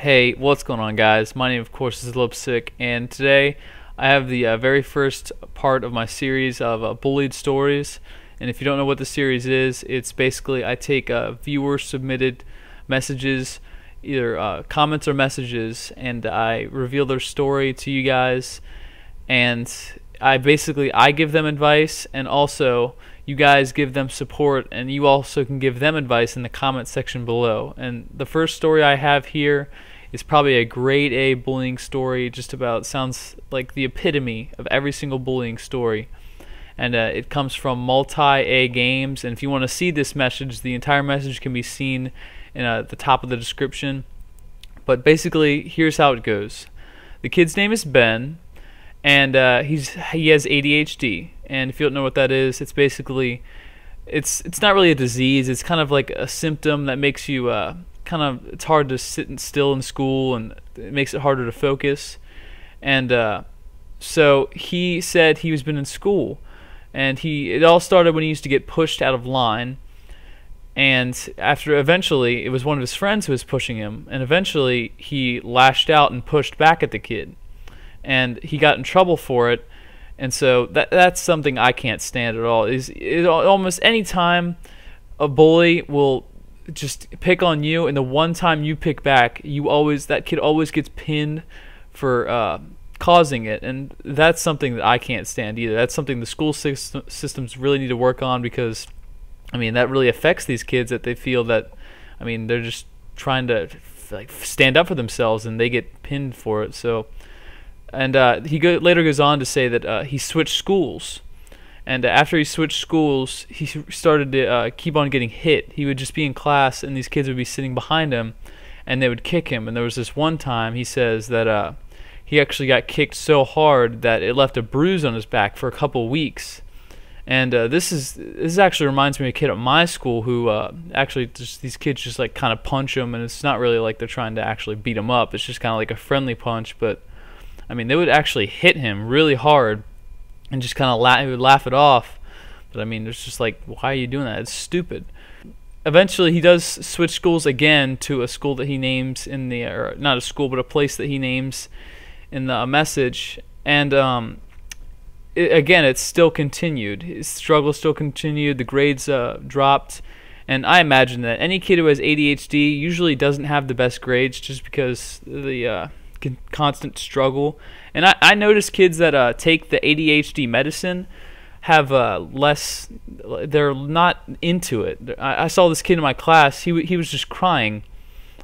Hey, what's going on, guys? My name, of course, is Lipsick, and today I have the very first part of my series of Bullied stories. And if you don't know what the series is, it's basically I take viewer-submitted messages, either comments or messages, and I reveal their story to you guys. And I give them advice, and also you guys give them support, and you also can give them advice in the comment section below. And the first story I have here is probably a grade A bullying story, sounds like the epitome of every single bullying story. And it comes from Multi-A Games, and if you want to see this message, the entire message can be seen in the top of the description. But basically, here's how it goes. The kid's name is Ben, and he has ADHD. And if you don't know what that is, it's basically it's not really a disease. It's kind of like a symptom that makes you it's hard to sit still in school, and it makes it harder to focus. And so he said he was been in school, and it all started when he used to get pushed out of line. And eventually it was one of his friends who was pushing him, and eventually he lashed out and pushed back at the kid, and he got in trouble for it. And so that's something I can't stand at all. Almost any time a bully will just pick on you, and the one time you pick back, that kid always gets pinned for causing it. And that's something that I can't stand either. That's something the school systems really need to work on, because that really affects these kids, that they feel that they're just trying to stand up for themselves, and they get pinned for it. So. And he later goes on to say that he switched schools, and after he switched schools, he started to keep on getting hit. He would just be in class, and these kids would be sitting behind him, and they would kick him. And there was this one time, he says, that he actually got kicked so hard that it left a bruise on his back for a couple weeks. And this actually reminds me of a kid at my school who these kids just kind of punch him, and it's not really like they're trying to actually beat him up. It's just kind of like a friendly punch, but they would actually hit him really hard and just kind of he would laugh it off. But it's just like, why are you doing that? It's stupid. Eventually, he does switch schools again to a school that he names or not a school, but a place that he names in the message. And again, it's still continued. His struggle still continued. The grades dropped. And I imagine that any kid who has ADHD usually doesn't have the best grades, just because the constant struggle. And I notice kids that take the ADHD medicine have they're not into it. I saw this kid in my class, he was just crying,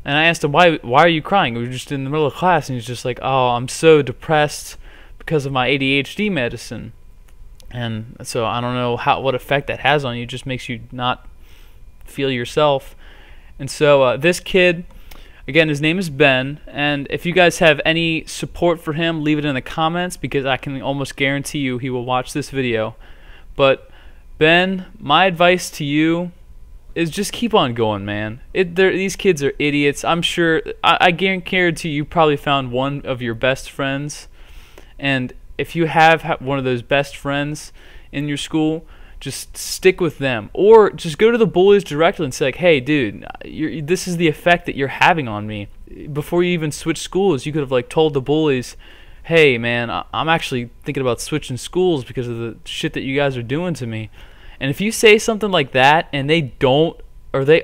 and I asked him, why are you crying? We were just in the middle of class, and he's just like, oh, I'm so depressed because of my ADHD medicine. And so I don't know what effect that has on you. It just makes you not feel yourself. And so this kid, again, his name is Ben, and if you guys have any support for him, leave it in the comments, because I can almost guarantee you he will watch this video. But Ben, my advice to you is just keep on going, man. These kids are idiots. I'm sure, I guarantee you probably found one of your best friends, and if you have one of those best friends in your school, just stick with them, or just go to the bullies directly and say, like, hey, dude, this is the effect that you're having on me. Before you even switch schools, you could have told the bullies, hey, man, I'm actually thinking about switching schools because of the shit that you guys are doing to me. And if you say something like that, and they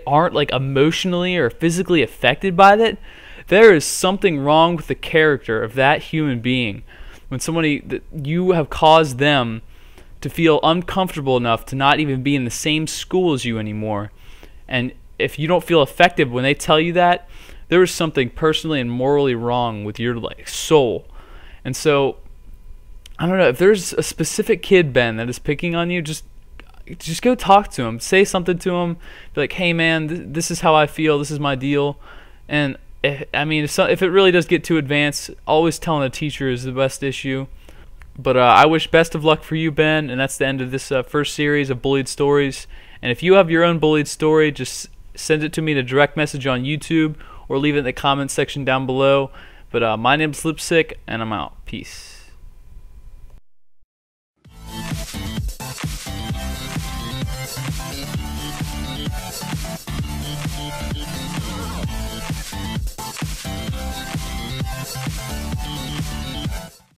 aren't emotionally or physically affected by that, there is something wrong with the character of that human being. When you have caused them to feel uncomfortable enough to not even be in the same school as you anymore. And if you don't feel effective when they tell you that, there is something personally and morally wrong with your soul. And so, I don't know, if there's a specific kid, Ben, that is picking on you, just go talk to him. Say something to him. Be like, hey, man, this is how I feel. This is my deal. And if it really does get too advanced, always telling the teacher is the best issue. But I wish best of luck for you, Ben, and that's the end of this first series of Bullied Stories. And if you have your own bullied story, just send it to me in a direct message on YouTube, or leave it in the comments section down below. But my name's Lipsick, and I'm out. Peace.